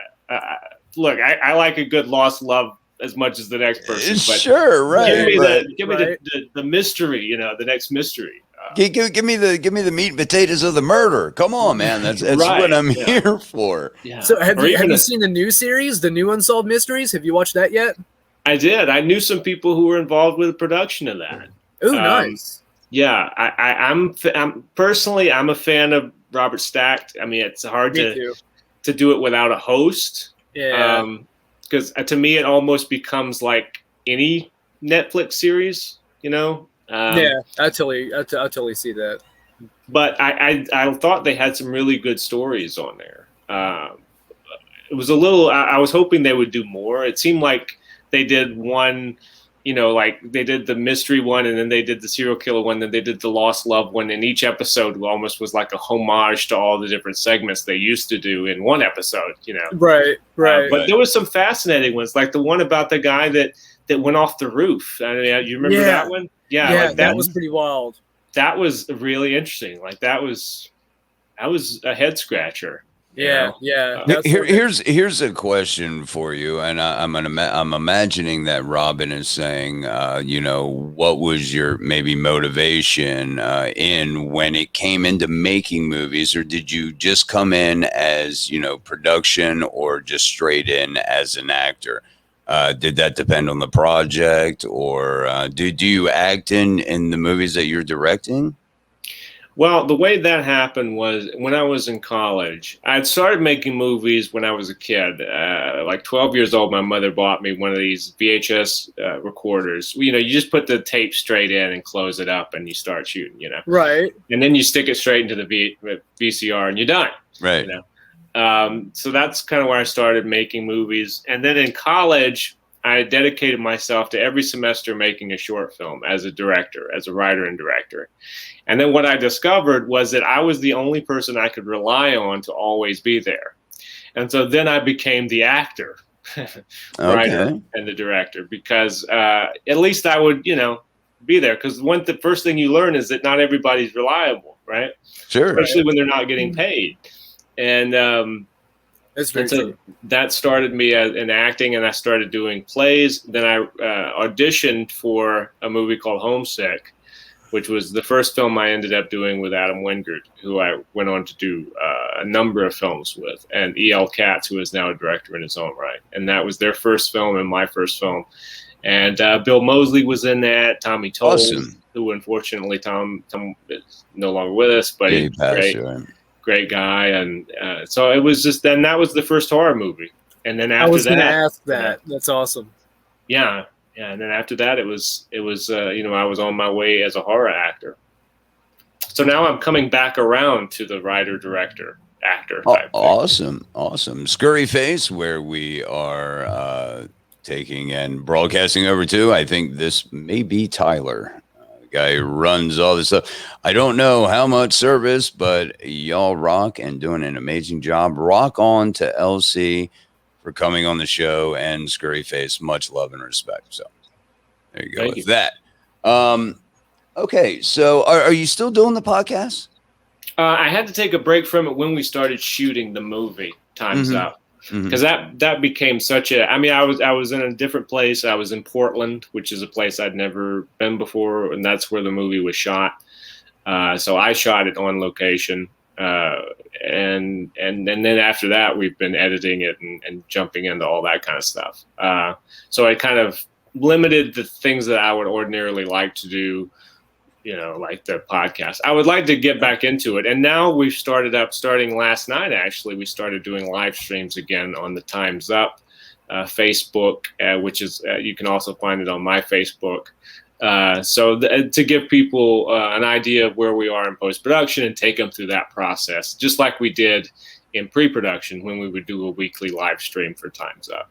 look, I like a good lost love as much as the next person. But sure, right. Give me the mystery. The next mystery. Give me the meat and potatoes of the murder. Come on, man. That's what I'm here for. Yeah. So have you seen the new series, the new Unsolved Mysteries? Have you watched that yet? I did. I knew some people who were involved with the production of that. Oh, nice. Yeah, I'm personally I'm a fan of Robert Stack. I mean, it's hard to do it without a host. Yeah. Because to me, it almost becomes like any Netflix series. I totally see that. But I thought they had some really good stories on there. It was a little. I was hoping they would do more. It seemed like they did one, like they did the mystery one, and then they did the serial killer one, then they did the lost love one, and each episode almost was like a homage to all the different segments they used to do in one episode. Right. But there was some fascinating ones, like the one about the guy that went off the roof. I mean, you remember that one? Yeah, like that was pretty wild. That was really interesting. Like that was a head scratcher. Yeah. Here's a question for you, and I'm imagining that Robin is saying, what was your maybe motivation in when it came into making movies, or did you just come in as production, or just straight in as an actor? Did that depend on the project, or do you act in the movies that you're directing? Well, the way that happened was when I was in college. I had started making movies when I was a kid. Like 12 years old, my mother bought me one of these VHS recorders. You just put the tape straight in and close it up, and you start shooting. Right. And then you stick it straight into the VCR, and you're done. Right. So that's kind of where I started making movies. And then in college, I dedicated myself to every semester making a short film as a director, as a writer and director. And then what I discovered was that I was the only person I could rely on to always be there. And so then I became the actor, writer, and the director, because at least I would, be there. Because the first thing you learn is that not everybody's reliable, right? Sure. Especially when they're not getting paid. And that's very true. That started me in acting, and I started doing plays. Then I auditioned for a movie called Homesick, which was the first film I ended up doing with Adam Wingard, who I went on to do a number of films with, and E.L. Katz, who is now a director in his own right. And that was their first film and my first film. And Bill Moseley was in that, Tommy Toll, who unfortunately Tom is no longer with us, but he's great guy. And so it was just, then that was the first horror movie. And then after that, I was going to ask that. That's awesome. Yeah. Yeah, and then after that, it was I was on my way as a horror actor. So now I'm coming back around to the writer, director, actor type thing. Awesome. Scurryface, where we are taking and broadcasting over to. I think this may be Tyler, the guy who runs all this stuff. I don't know how much service, but y'all rock and doing an amazing job. Rock on to LC for coming on the show, and Scurryface, much love and respect. So there you go. Thank with you. That. Okay, so are you still doing the podcast? I had to take a break from it when we started shooting the movie Time's Up, because that became such a. I mean, I was in a different place. I was in Portland, which is a place I'd never been before, and that's where the movie was shot. So I shot it on location. And then after that, we've been editing it and jumping into all that kind of stuff. So I kind of limited the things that I would ordinarily like to do, like the podcast. I would like to get back into it. And now we've starting last night, actually, we started doing live streams again on the Time's Up Facebook, which is, you can also find it on my Facebook. To give people an idea of where we are in post-production and take them through that process, just like we did in pre-production when we would do a weekly live stream for Time's Up.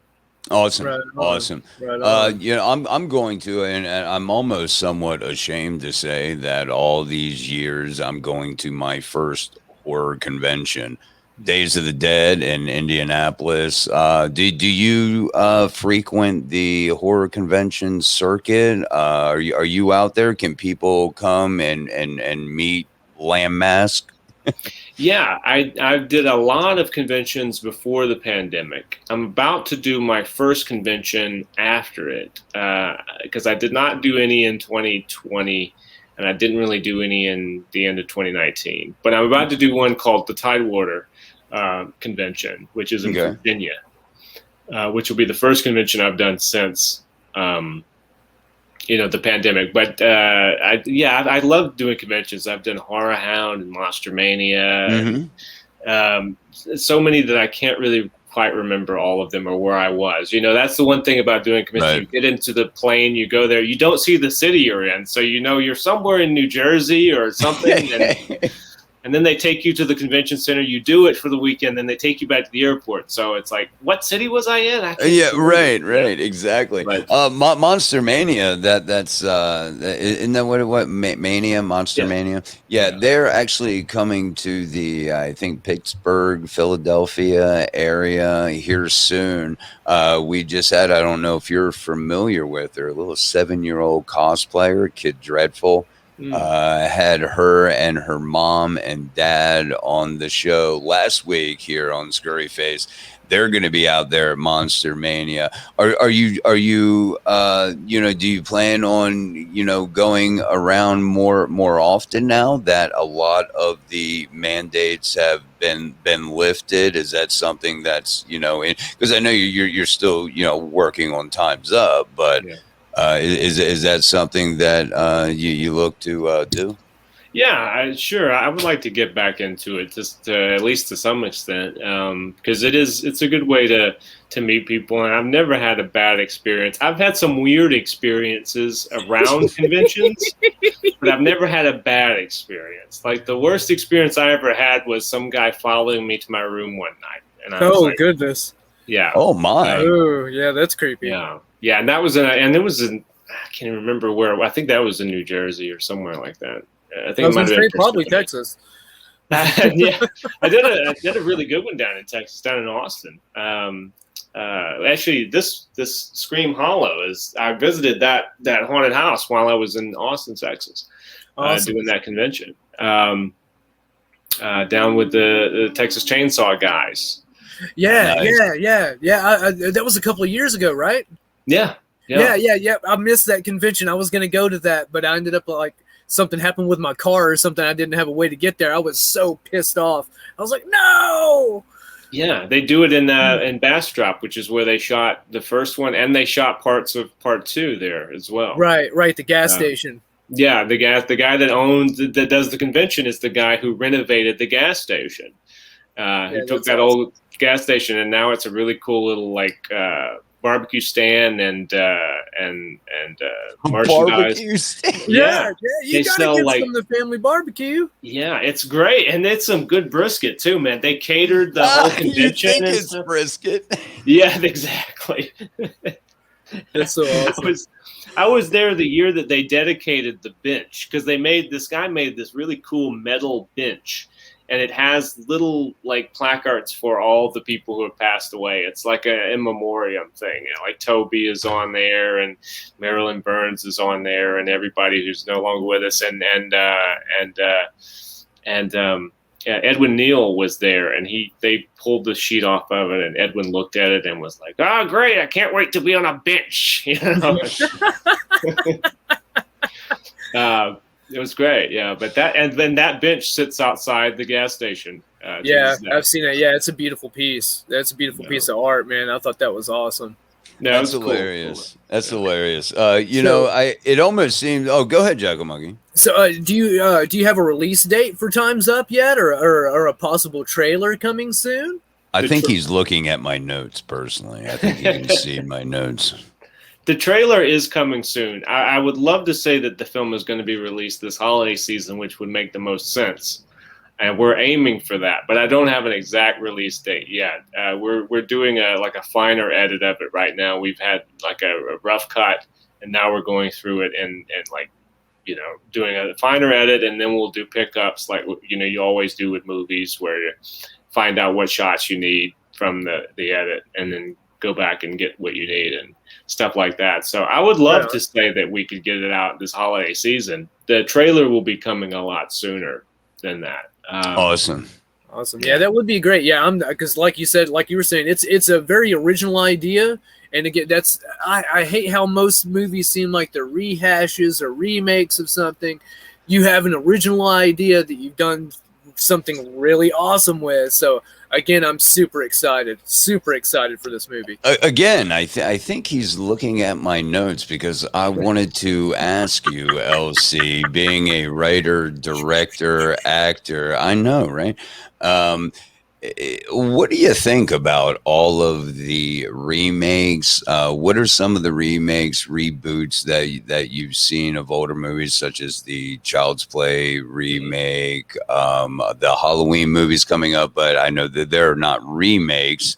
Awesome. Right Awesome. Right on. I'm going to, and I'm almost somewhat ashamed to say that all these years I'm going to my first horror convention, Days of the Dead in Indianapolis. Do you frequent the horror convention circuit? Are you out there? Can people come and meet Lamb Mask? Yeah, I did a lot of conventions before the pandemic. I'm about to do my first convention after it, because I did not do any in 2020, and I didn't really do any in the end of 2019. But I'm about to do one called the Tidewater convention, which is in Virginia, which will be the first convention I've done since the pandemic. But I love doing conventions. I've done Horror Hound and Monster Mania, so many that I can't really quite remember all of them or where I was. That's the one thing about doing conventions. Right. You get into the plane, you go there, you don't see the city you're in, so you're somewhere in New Jersey or something. And then they take you to the convention center. You do it for the weekend. Then they take you back to the airport. So it's like, what city was I in? Right. Exactly. Right. Monster Mania. That's isn't that what Mania? Monster Mania. Yeah, they're actually coming to the I think Pittsburgh, Philadelphia area here soon. We just had, I don't know if you're familiar with her, a little 7-year-old cosplayer, Kid Dreadful. Had her and her mom and dad on the show last week here on Scurryface. They're going to be out there at Monster Mania. Are you do you plan on going around more often now that a lot of the mandates have been lifted? Is that something that's because I know you're still working on Time's Up, but is that something that you look to do? Yeah, sure. I would like to get back into it, just at least to some extent, because it's a good way to meet people, and I've never had a bad experience. I've had some weird experiences around conventions, but I've never had a bad experience. Like the worst experience I ever had was some guy following me to my room one night, and I was like, goodness. Yeah. Oh my. Oh yeah, that's creepy. Yeah. Yeah, and that was and it was in, I can't even remember where. I think that was in New Jersey or somewhere like that. I think I was it might going to have say been probably Pennsylvania. Texas. Yeah, I did a really good one down in Texas, down in Austin. Actually, this Scream Hollow is. I visited that haunted house while I was in Austin, Texas, Awesome. doing that convention. Down with the Texas Chainsaw guys. Yeah, Nice. yeah. That was a couple of years ago, right? Yeah. I missed that convention. I was going to go to that, but I ended up like something happened with my car or something. I didn't have a way to get there. I was so pissed off. I was like, no. Yeah, they do it in Bastrop, which is where they shot the first one, and they shot parts of part 2 there as well. Right. The gas station. Yeah, the guy that does the convention is the guy who renovated the gas station. He took that old gas station, and now it's a really cool little like barbecue stand and merchandise. Yeah, you gotta sell, get some of the family barbecue. Yeah, it's great, and it's some good brisket too, man. They catered the whole convention. You think it's brisket? Yeah, exactly. That's so awesome. I was there the year that they dedicated the bench because this guy made this really cool metal bench. And it has little like placards for all the people who have passed away. It's like a in memoriam thing. You know, like Toby is on there, and Marilyn Burns is on there, and everybody who's no longer with us. And Edwin Neal was there, and they pulled the sheet off of it, and Edwin looked at it and was like, "Oh, great! I can't wait to be on a bench." You know. It was great, yeah. But then that bench sits outside the gas station. Yeah, I've seen it. Yeah, it's a beautiful piece. That's a beautiful piece of art, man. I thought that was awesome. No, that's hilarious. Cool. That's hilarious. It almost seems. Oh, go ahead, Jackal Monkey. So, do you have a release date for Time's Up yet, or a possible trailer coming soon? I think he's looking at my notes personally. I think he can see my notes. The trailer is coming soon. I would love to say that the film is going to be released this holiday season, which would make the most sense. And we're aiming for that, but I don't have an exact release date yet. We're doing a finer edit of it right now. We've had like a rough cut, and now we're going through it and like, you know, doing a finer edit, and then we'll do pickups like, you know, you always do with movies, where you find out what shots you need from the edit, and then go back and get what you need and stuff like that. So I would love to say that we could get it out this holiday season. The trailer will be coming a lot sooner than that. Awesome. Yeah, that would be great. Yeah, because like you said, like you were saying, it's a very original idea. And again, I hate how most movies seem like they're rehashes or remakes of something. You have an original idea that you've done something really awesome with. So again, I'm super excited for this movie. Again, I think he's looking at my notes because I wanted to ask you, LC, being a writer, director, actor, I know, right? What do you think about all of the remakes? What are some of the remakes, reboots that you've seen of older movies, such as the Child's Play remake, the Halloween movies coming up? But I know that they're not remakes;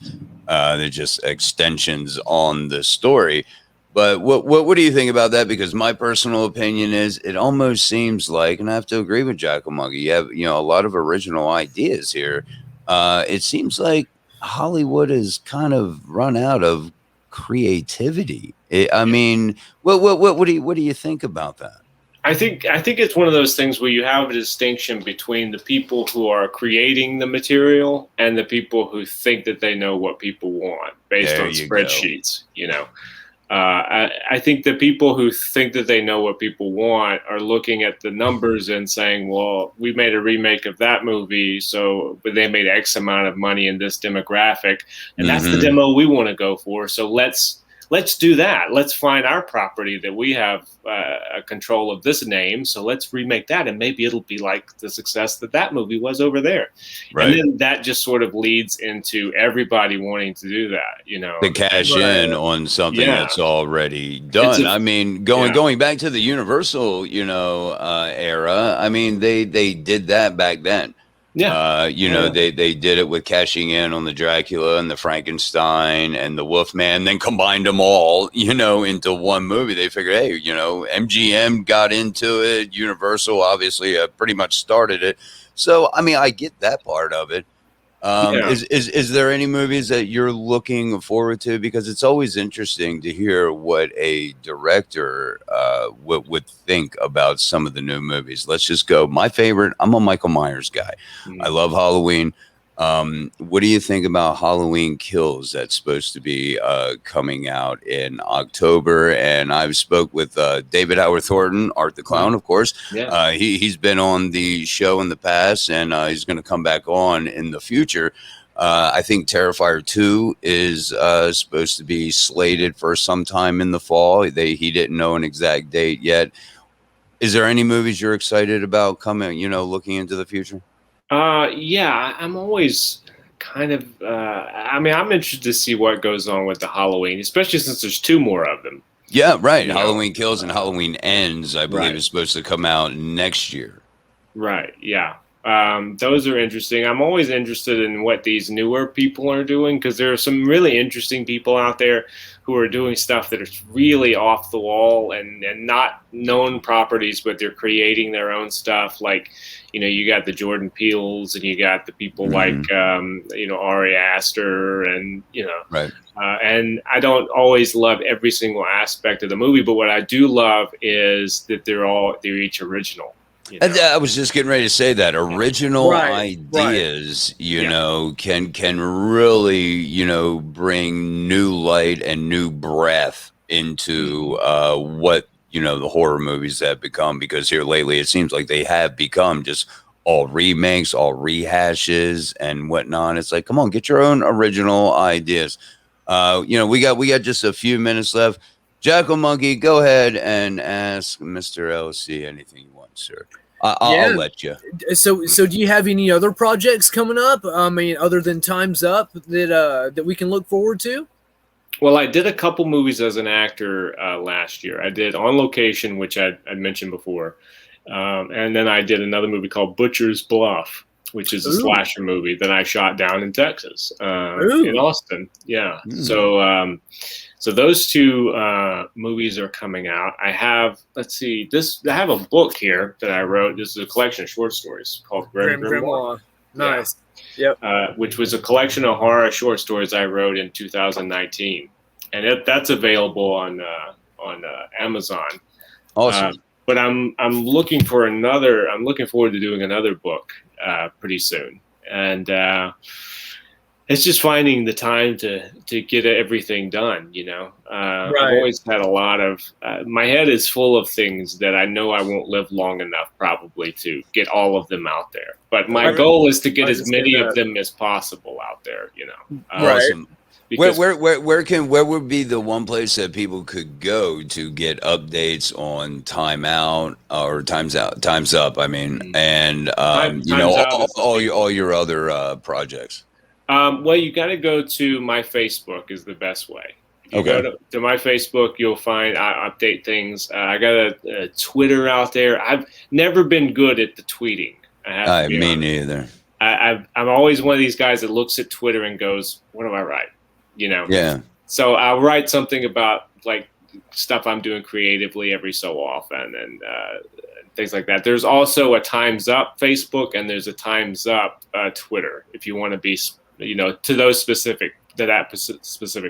they're just extensions on the story. But what do you think about that? Because my personal opinion is it almost seems like, and I have to agree with Jackal Monkey, you have a lot of original ideas here. It seems like Hollywood has kind of run out of creativity. I mean, what do you think about that? I think it's one of those things where you have a distinction between the people who are creating the material and the people who think that they know what people want based on spreadsheets. You know, I think the people who think that they know what people want are looking at the numbers and saying, well, we made a remake of that movie, but they made X amount of money in this demographic, and that's the demo we want to go for. So let's do that. Let's find our property that we have a control of this name. So let's remake that, and maybe it'll be like the success that movie was over there. Right. And then that just sort of leads into everybody wanting to do that, you know, to cash in on something that's already done. I mean, going back to the Universal, era. I mean, they did that back then. Yeah. They did it with cashing in on the Dracula and the Frankenstein and the Wolfman, then combined them all, into one movie. They figured, hey, MGM got into it. Universal obviously pretty much started it. So, I mean, I get that part of it. Is there any movies that you're looking forward to? Because it's always interesting to hear what a director would think about some of the new movies. Let's just go. My favorite, I'm a Michael Myers guy. I love Halloween. What do you think about Halloween Kills? That's supposed to be coming out in October. And I've spoke with David Howard Thornton, Art the Clown, of course. Yeah. He's been on the show in the past, and he's going to come back on in the future. I think Terrifier 2 is supposed to be slated for sometime in the fall. He didn't know an exact date yet. Is there any movies you're excited about coming, looking into the future? Yeah, I'm always kind of, I'm interested to see what goes on with the Halloween, especially since there's 2 more of them. Yeah, right. Halloween Kills and Halloween Ends, I believe, is supposed to come out next year. Right. Yeah. Those are interesting. I'm always interested in what these newer people are doing, because there are some really interesting people out there who are doing stuff that is really off the wall and not known properties, but they're creating their own stuff. Like, you got the Jordan Peels, and you got the people like, Ari Aster, and, right. And I don't always love every single aspect of the movie, but what I do love is that they're each original. I was just getting ready to say that original ideas, can really, bring new light and new breath into what, the horror movies have become, because here lately it seems like they have become just all remakes, all rehashes and whatnot. It's like, come on, get your own original ideas. We got just a few minutes left. Jackal Monkey, go ahead and ask Mr. LC anything you want, sir. I'll let you. So do you have any other projects coming up? I mean, other than Time's Up that we can look forward to? Well, I did a couple movies as an actor last year. I did On Location, which I'd mentioned before. And then I did another movie called Butcher's Bluff, which is a slasher movie that I shot down in Texas, in Austin. Yeah. So those 2 movies are coming out. I have, I have a book here that I wrote. This is a collection of short stories called Grim Grimoire. Nice. Yep. Which was a collection of horror short stories I wrote in 2019, and that's available on Amazon. Awesome. But I'm looking for another. I'm looking forward to doing another book pretty soon, and it's just finding the time to get everything done. I've always had a lot of my head is full of things that I know I won't live long enough probably to get all of them out there. But my goal is to get as many of them as possible out there. Awesome. Where would be the one place that people could go to get updates on Time Out or Time's Up? I mean, and all your other projects. Well, you got to go to my Facebook is the best way. If you go to my Facebook, you'll find I update things. I got a Twitter out there. I've never been good at the tweeting. Me neither. I'm always one of these guys that looks at Twitter and goes, "What do I write?" Yeah. So I'll write something about like stuff I'm doing creatively every so often and things like that. There's also a Time's Up Facebook and there's a Time's Up Twitter if you want to be, to those specific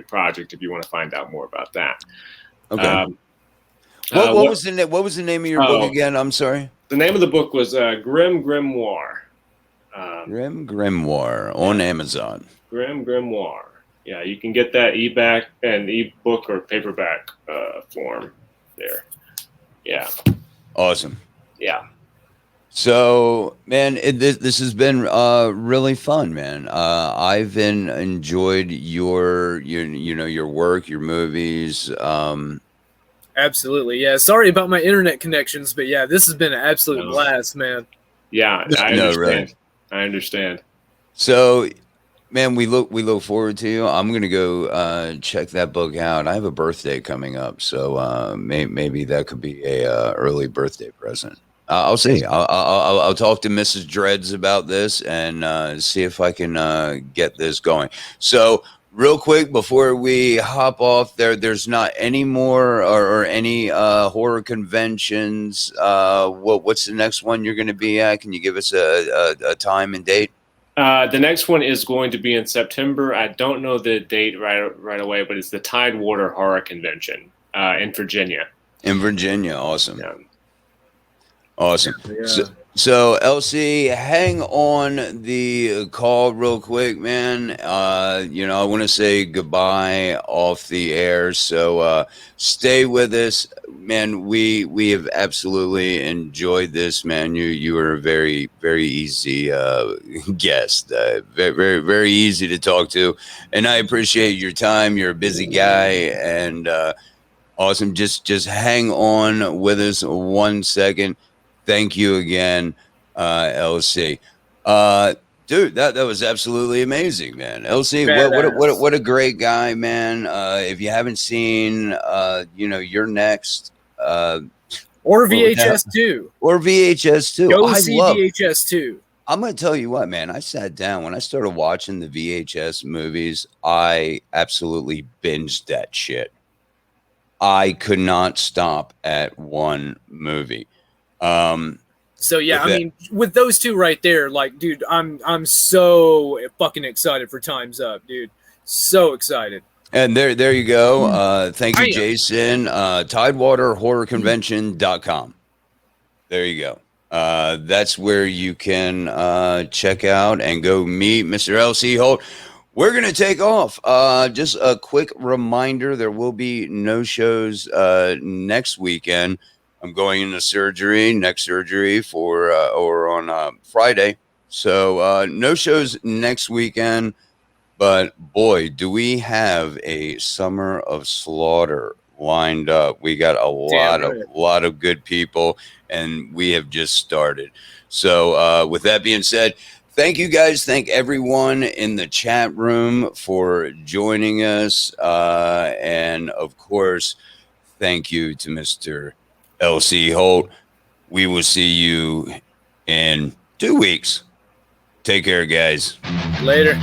project if you want to find out more about that. Okay. What was the name of your book again? I'm sorry. The name of the book was Grim Grimoire. Grim Grimoire on Amazon. Grim Grimoire. Yeah, you can get that ebook or paperback form there. Yeah. Awesome. Yeah. So, man, this has been really fun, man. I've enjoyed your work, your movies. Absolutely, yeah. Sorry about my internet connections, but yeah, this has been an absolute blast, man. Yeah, I understand. Right. I understand. So, man, we look forward to you. I'm gonna go check that book out. I have a birthday coming up, so maybe that could be a early birthday present. I'll see. I'll talk to Mrs. Dreds about this and see if I can get this going. So, real quick before we hop off, there's not any more or any horror conventions. What's the next one you're going to be at? Can you give us a time and date? The next one is going to be in September. I don't know the date right away, but it's the Tidewater Horror Convention in Virginia. In Virginia, awesome. Yeah. Awesome. Yeah. So, LC, hang on the call real quick, man. I want to say goodbye off the air. So stay with us, man. We have absolutely enjoyed this, man. You were a very, very easy guest. Very, very, very easy to talk to. And I appreciate your time. You're a busy guy. And awesome. Just hang on with us 1 second. Thank you again, LC. Dude, that was absolutely amazing, man. LC, what a great guy, man. If you haven't seen, You're Next. Or VHS 2. Or VHS 2. Go see VHS 2. I'm going to tell you what, man. I sat down. When I started watching the VHS movies, I absolutely binged that shit. I could not stop at one movie. So yeah, I mean, with those two right there, like, dude, I'm so fucking excited for Time's Up, dude. So excited. And there you go. Thank you, Jason. TidewaterHorrorConvention.com. There you go. That's where you can check out and go meet Mr. LC Holt. We're going to take off. Just a quick reminder, there will be no shows next weekend. I'm going into next surgery or on Friday. So no shows next weekend. But boy, do we have a Summer of Slaughter lined up. We got a lot of good people, and we have just started. So with that being said, thank you guys. Thank everyone in the chat room for joining us. And of course, thank you to Mr. LC Holt. We will see you in 2 weeks. Take care, guys. Later.